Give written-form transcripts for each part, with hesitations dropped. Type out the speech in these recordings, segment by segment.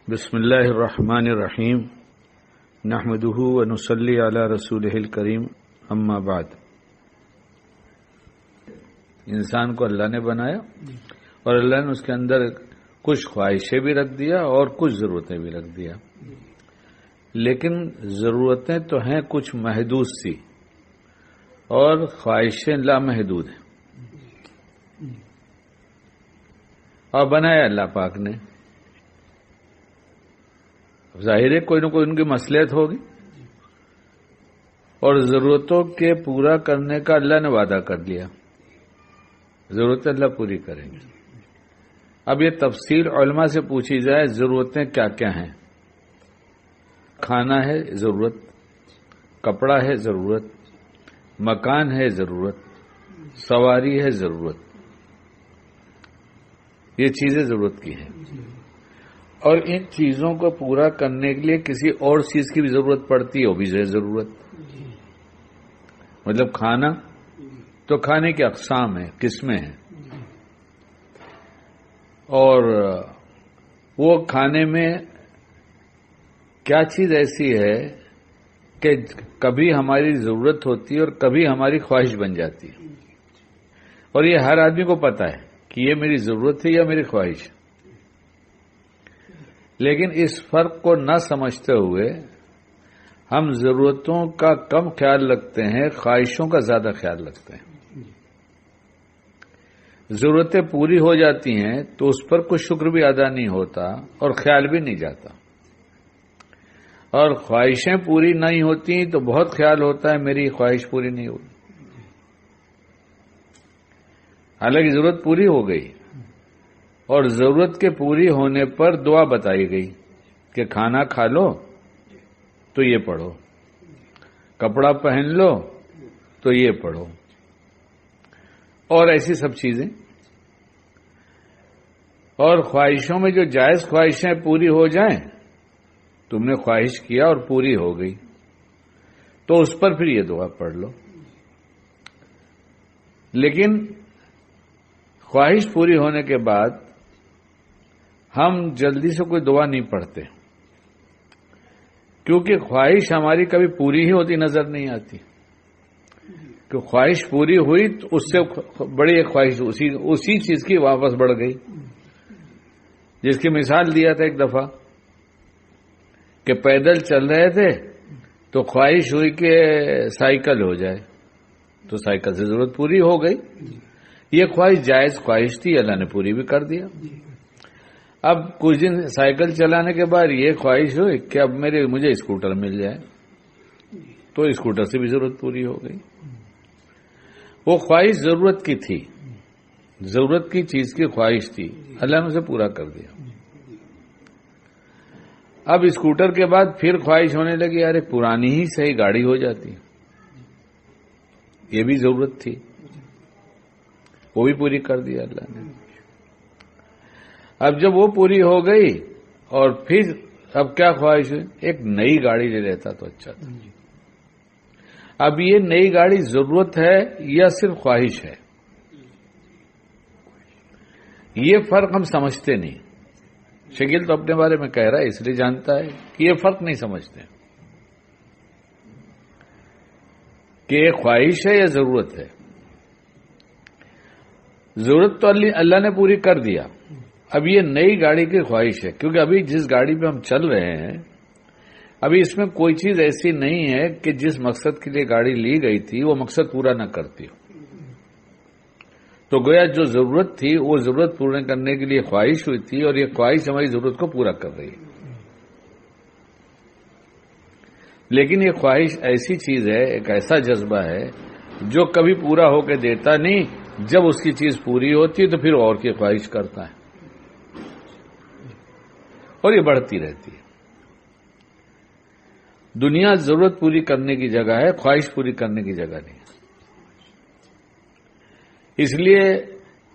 بسم اللہ الرحمن الرحیم نحمدہ ونصلی علی رسولہ الکریم اما بعد۔ انسان کو اللہ نے بنایا اور اللہ نے اس کے اندر کچھ خواہشیں بھی رکھ دیا اور کچھ ضرورتیں بھی رکھ دیا، لیکن ضرورتیں تو ہیں کچھ محدود سی اور خواہشیں لامحدود ہیں، اور بنایا اللہ پاک نے۔ ظاہر ہے کوئی نہ کوئی ان کی مصلحت ہوگی، اور ضرورتوں کے پورا کرنے کا اللہ نے وعدہ کر لیا، ضرورتیں اللہ پوری کریں گے۔ اب یہ تفصیل علماء سے پوچھی جائے ضرورتیں کیا کیا ہیں۔ کھانا ہے ضرورت، کپڑا ہے ضرورت، مکان ہے ضرورت، سواری ہے ضرورت، یہ چیزیں ضرورت کی ہیں، اور ان چیزوں کو پورا کرنے کے لیے کسی اور چیز کی بھی ضرورت پڑتی ہے، وہ بھی ضرورت۔ مطلب کھانا تو کھانے کی اقسام ہیں، قسمیں ہیں، اور وہ کھانے میں کیا چیز ایسی ہے کہ کبھی ہماری ضرورت ہوتی ہے اور کبھی ہماری خواہش بن جاتی ہے، اور یہ ہر آدمی کو پتا ہے کہ یہ میری ضرورت ہے یا میری خواہش ہے، لیکن اس فرق کو نہ سمجھتے ہوئے ہم ضرورتوں کا کم خیال رکھتے ہیں، خواہشوں کا زیادہ خیال رکھتے ہیں۔ ضرورتیں پوری ہو جاتی ہیں تو اس پر کوئی شکر بھی ادا نہیں ہوتا اور خیال بھی نہیں جاتا، اور خواہشیں پوری نہیں ہوتی تو بہت خیال ہوتا ہے میری خواہش پوری نہیں ہوئی، حالانکہ ضرورت پوری ہو گئی، اور ضرورت کے پوری ہونے پر دعا بتائی گئی کہ کھانا کھا لو تو یہ پڑھو، کپڑا پہن لو تو یہ پڑھو، اور ایسی سب چیزیں۔ اور خواہشوں میں جو جائز خواہشیں پوری ہو جائیں، تم نے خواہش کیا اور پوری ہو گئی تو اس پر پھر یہ دعا پڑھ لو، لیکن خواہش پوری ہونے کے بعد ہم جلدی سے کوئی دعا نہیں پڑھتے، کیونکہ خواہش ہماری کبھی پوری ہی ہوتی نظر نہیں آتی، کہ خواہش پوری ہوئی تو اس سے بڑی ایک خواہش اسی چیز کی واپس بڑھ گئی، جس کی مثال دیا تھا ایک دفعہ کہ پیدل چل رہے تھے تو خواہش ہوئی کہ سائیکل ہو جائے، تو سائیکل سے ضرورت پوری ہو گئی، یہ خواہش جائز خواہش تھی، اللہ نے پوری بھی کر دیا۔ اب کچھ دن سائیکل چلانے کے بعد یہ خواہش ہوئی کہ اب مجھے اسکوٹر مل جائے، تو اسکوٹر سے بھی ضرورت پوری ہو گئی۔ وہ خواہش ضرورت کی تھی، ضرورت کی چیز کی خواہش تھی، اللہ نے اسے پورا کر دیا۔ اب اسکوٹر کے بعد پھر خواہش ہونے لگی ارے پرانی ہی صحیح گاڑی ہو جاتی، یہ بھی ضرورت تھی، وہ بھی پوری کر دیا اللہ نے۔ اب جب وہ پوری ہو گئی اور پھر اب کیا خواہش ہوئی، ایک نئی گاڑی لے لیتا تو اچھا تھا۔ اب یہ نئی گاڑی ضرورت ہے یا صرف خواہش ہے، یہ فرق ہم سمجھتے نہیں۔ شکیل تو اپنے بارے میں کہہ رہا ہے اس لیے جانتا ہے کہ یہ فرق نہیں سمجھتے کہ یہ خواہش ہے یا ضرورت ہے۔ ضرورت تو اللہ نے پوری کر دیا، اب یہ نئی گاڑی کی خواہش ہے، کیونکہ ابھی جس گاڑی پہ ہم چل رہے ہیں ابھی اس میں کوئی چیز ایسی نہیں ہے کہ جس مقصد کے لیے گاڑی لی گئی تھی وہ مقصد پورا نہ کرتی ہو، تو گویا جو ضرورت تھی وہ ضرورت پورا کرنے کے لیے خواہش ہوئی تھی، اور یہ خواہش ہماری ضرورت کو پورا کر رہی ہے۔ لیکن یہ خواہش ایسی چیز ہے، ایک ایسا جذبہ ہے جو کبھی پورا ہو کے دیتا نہیں، جب اس کی چیز پوری ہوتی ہے تو پھر اور کی خواہش کرتا ہے، اور یہ بڑھتی رہتی ہے۔ دنیا ضرورت پوری کرنے کی جگہ ہے، خواہش پوری کرنے کی جگہ نہیں ہے۔ اس لیے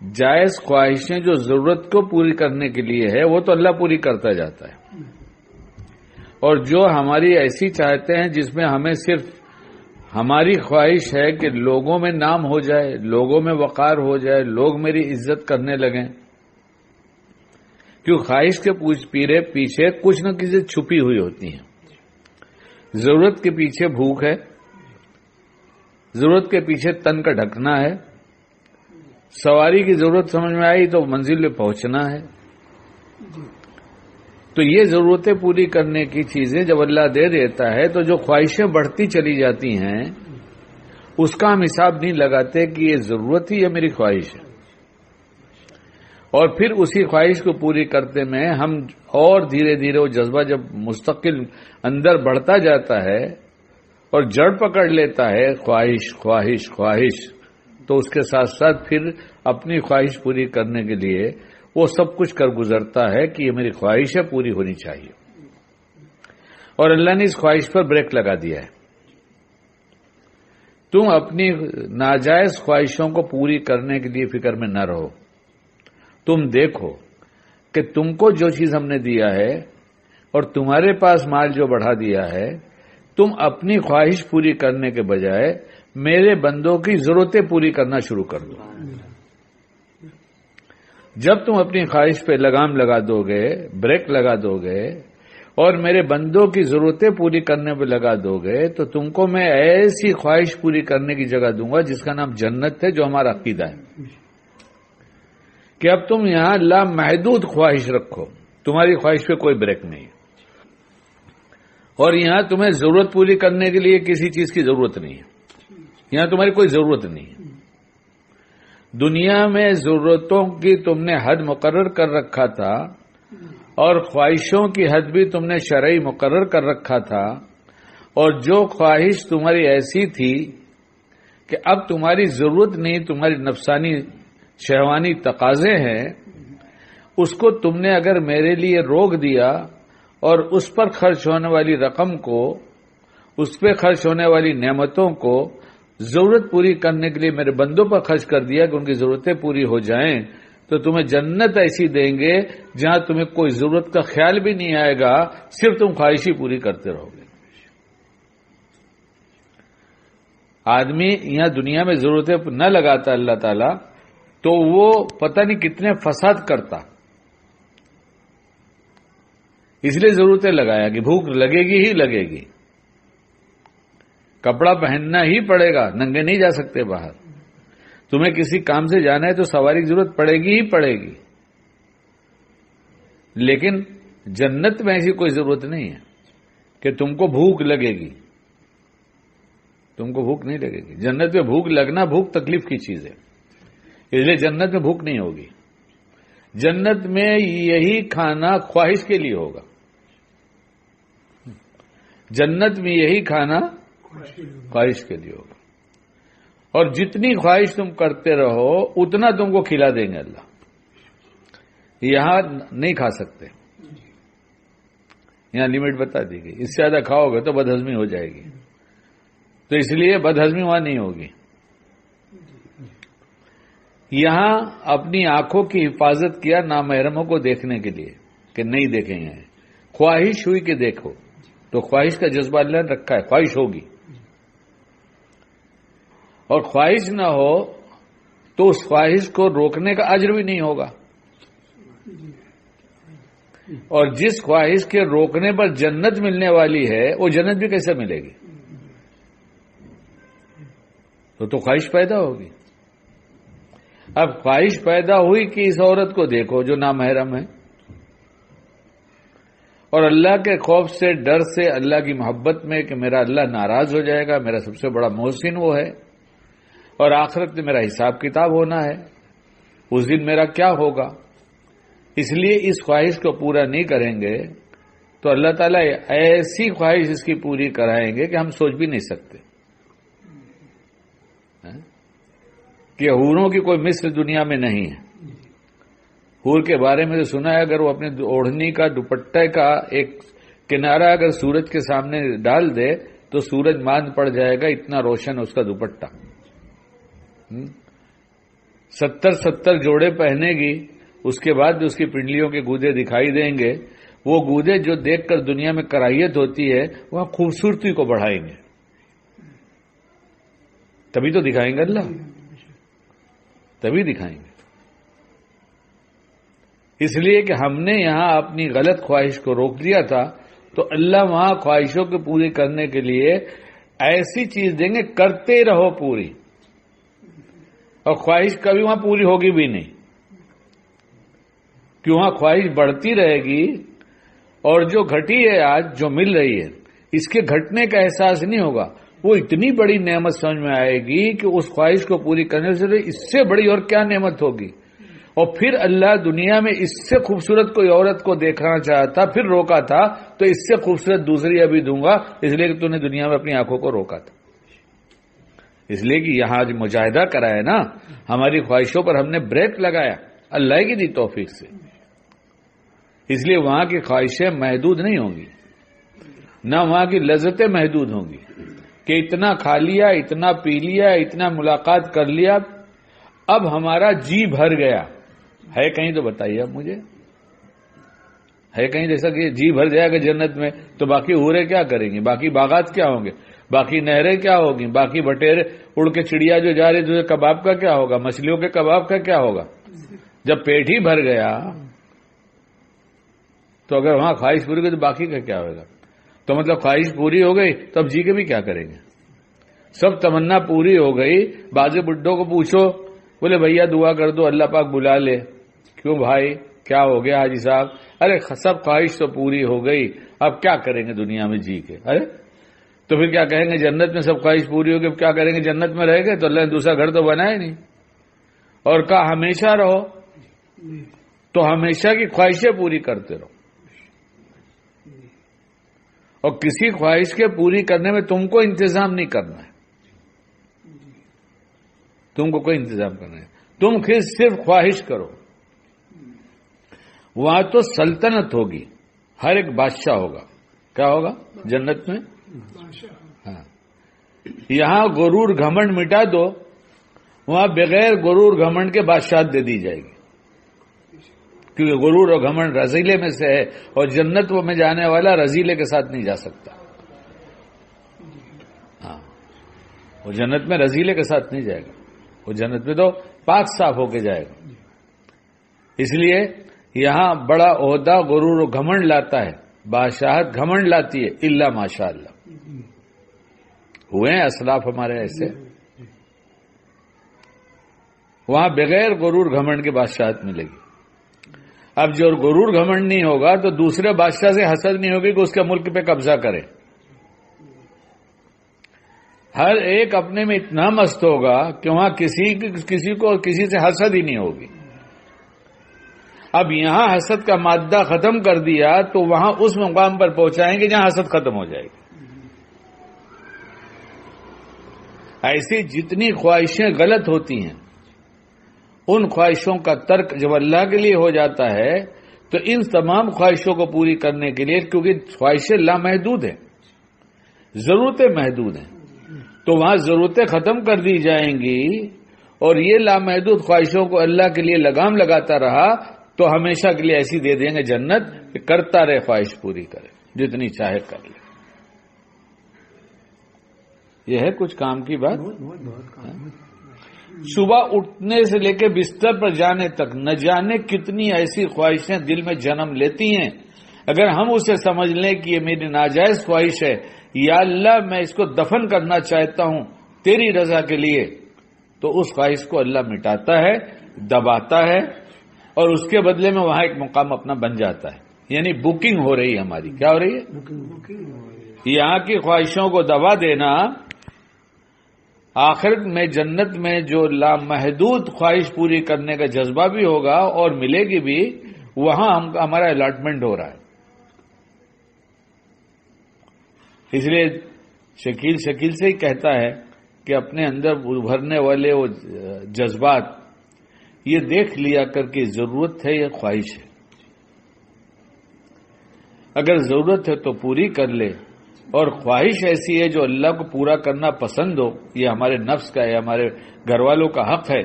جائز خواہشیں جو ضرورت کو پوری کرنے کے لیے ہے وہ تو اللہ پوری کرتا جاتا ہے، اور جو ہماری ایسی چاہتے ہیں جس میں ہمیں صرف ہماری خواہش ہے کہ لوگوں میں نام ہو جائے، لوگوں میں وقار ہو جائے، لوگ میری عزت کرنے لگیں، کیوں خواہش کے پیچھے کچھ نہ کسی چھپی ہوئی ہوتی ہیں. ضرورت کے پیچھے بھوک ہے، ضرورت کے پیچھے تن کا ڈھکنا ہے، سواری کی ضرورت سمجھ میں آئی تو منزل پہ پہنچنا ہے. تو یہ ضرورتیں پوری کرنے کی چیزیں جب اللہ دے دیتا ہے تو جو خواہشیں بڑھتی چلی جاتی ہیں اس کا ہم حساب نہیں لگاتے کہ یہ ضرورت ہی یا میری خواہش ہے. اور پھر اسی خواہش کو پوری کرتے میں ہم اور دھیرے دھیرے وہ جذبہ جب مستقل اندر بڑھتا جاتا ہے اور جڑ پکڑ لیتا ہے خواہش خواہش خواہش، تو اس کے ساتھ ساتھ پھر اپنی خواہش پوری کرنے کے لیے وہ سب کچھ کر گزرتا ہے کہ یہ میری خواہش ہے، پوری ہونی چاہیے. اور اللہ نے اس خواہش پر بریک لگا دیا ہے. تم اپنی ناجائز خواہشوں کو پوری کرنے کے لیے فکر میں نہ رہو. تم دیکھو کہ تم کو جو چیز ہم نے دیا ہے اور تمہارے پاس مال جو بڑھا دیا ہے، تم اپنی خواہش پوری کرنے کے بجائے میرے بندوں کی ضرورتیں پوری کرنا شروع کر دو. جب تم اپنی خواہش پہ لگام لگا دو گے، بریک لگا دو گے اور میرے بندوں کی ضرورتیں پوری کرنے پہ لگا دو گے تو تم کو میں ایسی خواہش پوری کرنے کی جگہ دوں گا جس کا نام جنت ہے، جو ہمارا عقیدہ ہے کہ اب تم یہاں لامحدود خواہش رکھو، تمہاری خواہش پہ کوئی بریک نہیں. اور یہاں تمہیں ضرورت پوری کرنے کے لیے کسی چیز کی ضرورت نہیں ہے، یہاں تمہاری کوئی ضرورت نہیں ہے. دنیا میں ضرورتوں کی تم نے حد مقرر کر رکھا تھا اور خواہشوں کی حد بھی تم نے شرعی مقرر کر رکھا تھا، اور جو خواہش تمہاری ایسی تھی کہ اب تمہاری ضرورت نہیں، تمہاری نفسانی شہوانی تقاضے ہیں، اس کو تم نے اگر میرے لیے روک دیا اور اس پر خرچ ہونے والی رقم کو، اس پہ خرچ ہونے والی نعمتوں کو ضرورت پوری کرنے کے لیے میرے بندوں پر خرچ کر دیا کہ ان کی ضرورتیں پوری ہو جائیں، تو تمہیں جنت ایسی دیں گے جہاں تمہیں کوئی ضرورت کا خیال بھی نہیں آئے گا، صرف تم خواہشی پوری کرتے رہو گے. آدمی یہاں دنیا میں ضرورتیں نہ لگاتا اللہ تعالیٰ تو وہ پتہ نہیں کتنے فساد کرتا. اس لیے ضرورتیں لگایا کہ بھوک لگے گی ہی لگے گی، کپڑا پہننا ہی پڑے گا، ننگے نہیں جا سکتے باہر. تمہیں کسی کام سے جانا ہے تو سواری کی ضرورت پڑے گی ہی پڑے گی. لیکن جنت میں ایسی کوئی ضرورت نہیں ہے کہ تم کو بھوک لگے گی. تم کو بھوک نہیں لگے گی. جنت میں بھوک لگنا بھوک تکلیف کی چیز ہے، اس لیے جنت میں بھوک نہیں ہوگی. جنت میں یہی کھانا خواہش کے لیے ہوگا. جنت میں یہی کھانا خواہش کے لیے ہوگا، اور جتنی خواہش تم کرتے رہو اتنا تم کو کھلا دیں گے اللہ. یہاں نہیں کھا سکتے، یہاں لمٹ بتا دی گئی، اس سے زیادہ کھاؤ گے تو بدہضمی ہو جائے گی، تو اس لیے بدہضمی وہاں نہیں ہوگی. یہاں اپنی آنکھوں کی حفاظت کیا نامحرموں کو دیکھنے کے لیے کہ نہیں دیکھیں گے. خواہش ہوئی کہ دیکھو، تو خواہش کا جذبہ اللہ نے رکھا ہے، خواہش ہوگی. اور خواہش نہ ہو تو اس خواہش کو روکنے کا اجر بھی نہیں ہوگا. اور جس خواہش کے روکنے پر جنت ملنے والی ہے وہ جنت بھی کیسے ملے گی؟ تو خواہش پیدا ہوگی. اب خواہش پیدا ہوئی کہ اس عورت کو دیکھو جو نامحرم ہے، اور اللہ کے خوف سے، ڈر سے، اللہ کی محبت میں کہ میرا اللہ ناراض ہو جائے گا، میرا سب سے بڑا محسن وہ ہے، اور آخرت میں میرا حساب کتاب ہونا ہے، اس دن میرا کیا ہوگا، اس لیے اس خواہش کو پورا نہیں کریں گے تو اللہ تعالیٰ ایسی خواہش اس کی پوری کرائیں گے کہ ہم سوچ بھی نہیں سکتے کہ حوروں کی کوئی مثل دنیا میں نہیں ہے. حور کے بارے میں تو سنا ہے، اگر وہ اپنے اوڑھنی کا دوپٹے کا ایک کنارہ اگر سورج کے سامنے ڈال دے تو سورج ماند پڑ جائے گا، اتنا روشن اس کا دوپٹہ. 70 جوڑے پہنے گی، اس کے بعد اس کی پنڈلیوں کے گودے دکھائی دیں گے. وہ گودے جو دیکھ کر دنیا میں کراہیت ہوتی ہے وہاں خوبصورتی کو بڑھائیں گے. تبھی تو دکھائیں گے اللہ، تبھی دکھائیں گے. اس لیے کہ ہم نے یہاں اپنی غلط خواہش کو روک دیا تھا، تو اللہ وہاں خواہشوں کو پوری کرنے کے لیے ایسی چیز دیں گے، کرتے رہو پوری، اور خواہش کبھی وہاں پوری ہوگی بھی نہیں، کہ وہاں خواہش بڑھتی رہے گی، اور جو گھٹی ہے آج جو مل رہی ہے اس کے گھٹنے کا احساس نہیں ہوگا، وہ اتنی بڑی نعمت سمجھ میں آئے گی کہ اس خواہش کو پوری کرنے سے اس سے بڑی اور کیا نعمت ہوگی۔ اور پھر اللہ دنیا میں اس سے خوبصورت کوئی عورت کو دیکھنا چاہتا، پھر روکا تھا، تو اس سے خوبصورت دوسری ابھی دوں گا، اس لیے کہ تو نے دنیا میں اپنی آنکھوں کو روکا تھا۔ اس لیے کہ یہاں جو مجاہدہ کرا ہے نا، ہماری خواہشوں پر ہم نے بریک لگایا اللہ کی دی توفیق سے، اس لیے وہاں کی خواہشیں محدود نہیں ہوں گی، نہ وہاں کی لذتیں محدود ہوں گی کہ اتنا کھا لیا، اتنا پی لیا، اتنا ملاقات کر لیا، اب ہمارا جی بھر گیا ہے۔ کہیں تو بتائیے اب مجھے، ہے کہیں جیسا کہ جی بھر جائے گا جنت میں تو باقی حوریں کیا کریں گے، باقی باغات کیا ہوں گے، باقی نہریں کیا ہوگی، باقی بٹیرے اڑ کے چڑیا جو جا رہی تو کباب کا کیا ہوگا، مچھلیوں کے کباب کا کیا ہوگا۔ جب پیٹ ہی بھر گیا تو اگر وہاں خواہش پوری ہوگی تو باقی کا کیا ہوگا۔ تو مطلب خواہش پوری ہو گئی تو اب جی کے بھی کیا کریں گے، سب تمنا پوری ہو گئی۔ بعض بڈھوں کو پوچھو، بولے بھیا دعا کر دو اللہ پاک بلا لے۔ کیوں بھائی کیا ہو گیا حاجی صاحب؟ ارے سب خواہش تو پوری ہو گئی، اب کیا کریں گے دنیا میں جی کے۔ ارے تو پھر کیا کہیں گے، جنت میں سب خواہش پوری ہو گئی، اب کیا کریں گے، جنت میں رہ گئے تو اللہ نے دوسرا گھر تو بنایا نہیں، اور کہا ہمیشہ رہو، تو ہمیشہ کی خواہشیں پوری کرتے رہو، اور کسی خواہش کے پوری کرنے میں تم کو انتظام نہیں کرنا ہے، تم کو کوئی انتظام کرنا ہے، تم صرف خواہش کرو۔ وہاں تو سلطنت ہوگی، ہر ایک بادشاہ ہوگا۔ کیا ہوگا جنت میں؟ ہاں۔ یہاں غرور گھمنڈ مٹا دو، وہاں بغیر غرور گھمنڈ کے بادشاہت دے دی جائے گی، کیونکہ غرور اور گھمنڈ رزیلے میں سے ہے، اور جنت میں جانے والا رزیلے کے ساتھ نہیں جا سکتا۔ ہاں، وہ جنت میں رزیلے کے ساتھ نہیں جائے گا، وہ جنت میں تو پاک صاف ہو کے جائے گا۔ اس لیے یہاں بڑا عہدہ غرور و گھمنڈ لاتا ہے، بادشاہت گھمنڈ لاتی ہے، الا ماشاء اللہ۔ ہوئے ہیں اسلاف ہمارے ایسے، وہاں بغیر غرور گھمنڈ کے بادشاہت ملے گی۔ اب جو غرور گھمنڈ نہیں ہوگا تو دوسرے بادشاہ سے حسد نہیں ہوگی کہ اس کے ملک پہ قبضہ کرے، ہر ایک اپنے میں اتنا مست ہوگا کہ وہاں کسی کو کسی سے حسد ہی نہیں ہوگی۔ اب یہاں حسد کا مادہ ختم کر دیا تو وہاں اس مقام پر پہنچائیں گے جہاں حسد ختم ہو جائے گی۔ ایسی جتنی خواہشیں غلط ہوتی ہیں، ان خواہشوں کا ترک جب اللہ کے لیے ہو جاتا ہے تو ان تمام خواہشوں کو پوری کرنے کے لیے، کیونکہ خواہشیں لامحدود ہیں، ضرورتیں محدود ہیں، تو وہاں ضرورتیں ختم کر دی جائیں گی، اور یہ لامحدود خواہشوں کو اللہ کے لیے لگام لگاتا رہا تو ہمیشہ کے لیے ایسی دے دیں گے جنت کہ کرتا رہے، خواہش پوری کرے، جتنی چاہے کر لے۔ یہ ہے کچھ کام کی بات۔ صبح اٹھنے سے لے کے بستر پر جانے تک نہ جانے کتنی ایسی خواہشیں دل میں جنم لیتی ہیں۔ اگر ہم اسے سمجھ لیں کہ یہ میری ناجائز خواہش ہے، یا اللہ میں اس کو دفن کرنا چاہتا ہوں تیری رضا کے لیے، تو اس خواہش کو اللہ مٹاتا ہے، دباتا ہے، اور اس کے بدلے میں وہاں ایک مقام اپنا بن جاتا ہے۔ یعنی بکنگ ہو رہی ہے ہماری۔ کیا ہو رہی ہے؟ یہاں کی خواہشوں کو دبا دینا، آخرت میں جنت میں جو لامحدود خواہش پوری کرنے کا جذبہ بھی ہوگا اور ملے گی بھی، وہاں ہمارا الاٹمنٹ ہو رہا ہے۔ اس لیے شکیل سے ہی کہتا ہے کہ اپنے اندر ابھرنے والے وہ جذبات یہ دیکھ لیا کر کے ضرورت ہے یا خواہش ہے۔ اگر ضرورت ہے تو پوری کر لے، اور خواہش ایسی ہے جو اللہ کو پورا کرنا پسند ہو، یہ ہمارے نفس کا ہے، ہمارے گھر والوں کا حق ہے،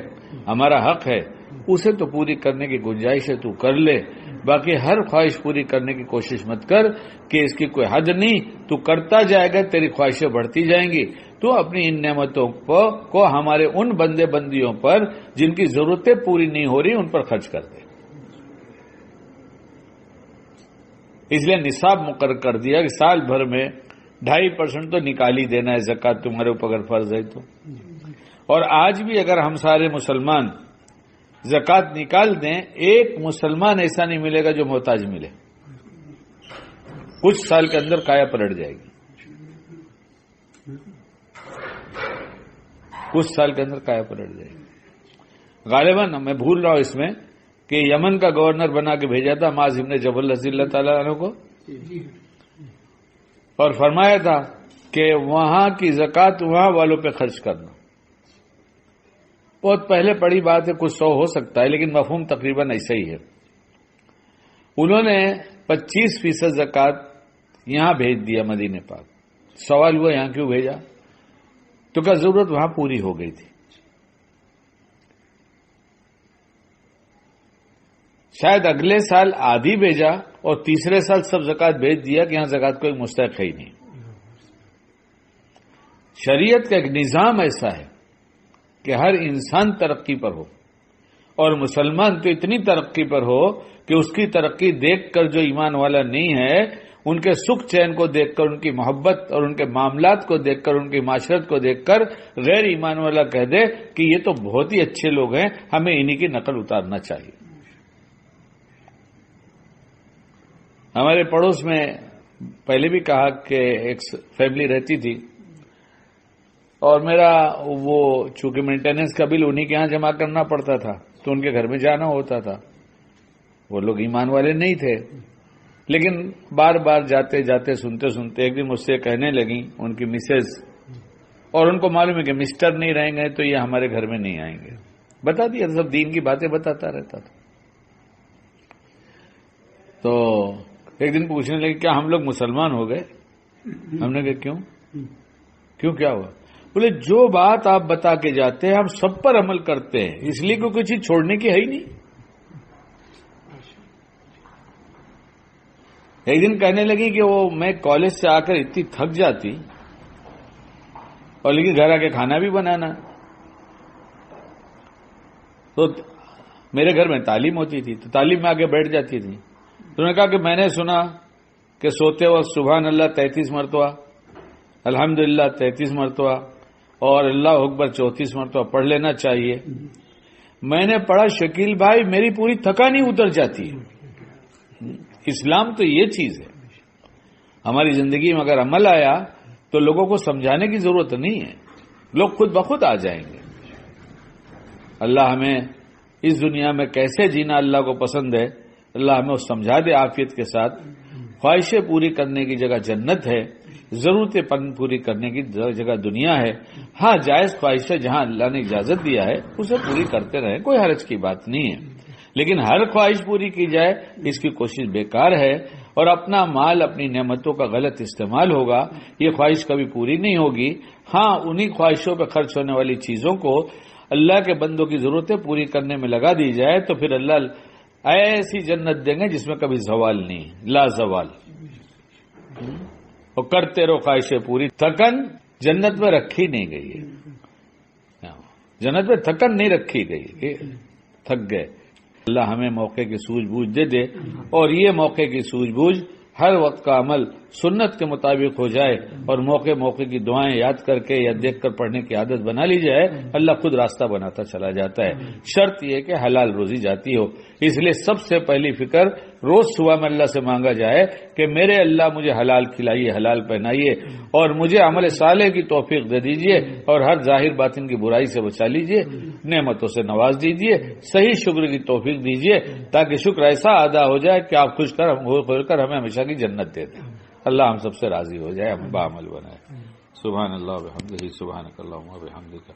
ہمارا حق ہے، اسے تو پوری کرنے کی گنجائش ہے تو کر لے۔ باقی ہر خواہش پوری کرنے کی کوشش مت کر کہ اس کی کوئی حد نہیں، تو کرتا جائے گا تیری خواہشیں بڑھتی جائیں گی۔ تو اپنی ان نعمتوں کو ہمارے ان بندے بندیوں پر جن کی ضرورتیں پوری نہیں ہو رہی ان پر خرچ کر دے۔ اس لیے نصاب مقرر کر دیا کہ سال بھر میں 2.5% تو نکال ہی دینا ہے زکوٰۃ تمہارے اوپر اگر فرض ہے تو. اور آج بھی اگر ہم سارے مسلمان زکوٰۃ نکال دیں، ایک مسلمان ایسا نہیں ملے گا جو محتاج ملے. کچھ سال کے اندر کایا پلٹ جائے گی. کچھ سال کے اندر کایا پلٹ جائے گی. غالباً میں بھول رہا ہوں اس میں کہ یمن کا گورنر بنا کے بھیجا تھا معاذ بن جبل رضی اللہ تعالیٰ عنہ کو، اور فرمایا تھا کہ وہاں کی زکوٰۃ وہاں والوں پہ خرچ کرنا. بہت پہلے پڑھی بات ہے، کچھ 100 ہو سکتا ہے، لیکن مفہوم تقریباً ایسا ہی ہے. انہوں نے 25% زکوٰۃ یہاں بھیج دیا مدینہ پاک. سوال ہوا یہاں کیوں بھیجا؟ تو کیا ضرورت وہاں پوری ہو گئی تھی. شاید اگلے سال آدھی بھیجا اور تیسرے سال سب زکوٰۃ بھیج دیا کہ یہاں زکوٰۃ کوئی مستحق ہے ہی نہیں. شریعت کا ایک نظام ایسا ہے کہ ہر انسان ترقی پر ہو، اور مسلمان تو اتنی ترقی پر ہو کہ اس کی ترقی دیکھ کر جو ایمان والا نہیں ہے، ان کے سکھ چین کو دیکھ کر، ان کی محبت اور ان کے معاملات کو دیکھ کر، ان کی معاشرت کو دیکھ کر غیر ایمان والا کہہ دے کہ یہ تو بہت ہی اچھے لوگ ہیں، ہمیں انہی کی نقل اتارنا چاہیے. ہمارے پڑوس میں پہلے بھی کہا کہ ایک فیملی رہتی تھی، اور میرا وہ چونکہ مینٹیننس کا بل انہی کے ہاں جمع کرنا پڑتا تھا تو ان کے گھر میں جانا ہوتا تھا. وہ لوگ ایمان والے نہیں تھے، لیکن بار بار جاتے جاتے سنتے سنتے ایک دن مجھ سے کہنے لگیں ان کی مسز، اور ان کو معلوم ہے کہ مسٹر نہیں رہیں گے تو یہ ہمارے گھر میں نہیں آئیں گے. بتا دیا سب دین کی باتیں بتاتا رہتا تھا. تو ایک دن پوچھنے لگے کیا ہم لوگ مسلمان ہو گئے؟ ہم نے کہا کیوں کیا ہوا؟ بولے جو بات آپ بتا کے جاتے ہیں ہم سب پر عمل کرتے ہیں، اس لیے کوئی چیز چھوڑنے کی ہے ہی نہیں. ایک دن کہنے لگی کہ وہ میں کالج سے آ کر اتنی تھک جاتی، اور لیکن گھر آ کے کھانا بھی بنانا، تو میرے گھر میں تعلیم ہوتی تھی تو تعلیم میں آ کے بیٹھ جاتی تھی. تو انہوں نے کہا کہ میں نے سنا کہ سوتے وقت سبحان اللہ 33 مرتبہ، الحمدللہ 33 مرتبہ، اور اللہ اکبر 34 مرتبہ پڑھ لینا چاہیے. میں نے پڑھا شکیل بھائی میری پوری تھکان ہی اتر جاتی ہے. اسلام تو یہ چیز ہے. ہماری زندگی میں اگر عمل آیا تو لوگوں کو سمجھانے کی ضرورت نہیں ہے، لوگ خود بخود آ جائیں گے. اللہ ہمیں اس دنیا میں کیسے جینا اللہ کو پسند ہے، اللہ ہمیں اس سمجھا دے عافیت کے ساتھ. خواہشیں پوری کرنے کی جگہ جنت ہے، ضرورتیں پوری کرنے کی جگہ دنیا ہے. ہاں جائز خواہشیں جہاں اللہ نے اجازت دیا ہے اسے پوری کرتے رہیں، کوئی حرج کی بات نہیں ہے. لیکن ہر خواہش پوری کی جائے اس کی کوشش بیکار ہے، اور اپنا مال اپنی نعمتوں کا غلط استعمال ہوگا، یہ خواہش کبھی پوری نہیں ہوگی. ہاں انہی خواہشوں پہ خرچ ہونے والی چیزوں کو اللہ کے بندوں کی ضرورتیں پوری کرنے میں لگا دی جائے تو پھر اللہ ایسی جنت دیں گے جس میں کبھی زوال نہیں، لا زوال. اور کرتے رہو خواہشیں پوری. تھکن جنت میں رکھی نہیں گئی ہے، جنت میں تھکن نہیں رکھی گئی کہ تھک گئے. اللہ ہمیں موقع کی سوجھ بوجھ دے دے، اور یہ موقع کی سوجھ بوجھ ہر وقت کا عمل سنت کے مطابق ہو جائے، اور موقع موقع کی دعائیں یاد کر کے یا دیکھ کر پڑھنے کی عادت بنا لی جائے. اللہ خود راستہ بناتا چلا جاتا ہے. شرط یہ کہ حلال روزی جاتی ہو. اس لیے سب سے پہلی فکر روز صبح میں اللہ سے مانگا جائے کہ میرے اللہ مجھے حلال کھلائیے، حلال پہنائیے، اور مجھے عمل صالح کی توفیق دے دیجئے، اور ہر ظاہر باطن کی برائی سے بچا لیجئے، نعمتوں سے نواز دیجئے، صحیح شکر کی توفیق دیجئے، تاکہ شکر ایسا ادا ہو جائے کہ آپ خوش کر ہمیں ہمیشہ کی جنت دے دیں. اللہ ہم سب سے راضی ہو جائے، ہم بعمل بنائے. سبحان اللہ وبحمدہ، سبحانک اللہم وبحمدک،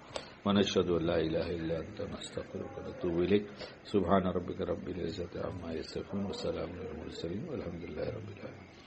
ونشہد ان لا الہ الا انت، نستغفرک ونتوب الیک. سبحان ربک رب العزۃ عما یصفون، وسلام علی المرسلین، والحمد للہ رب العالمین.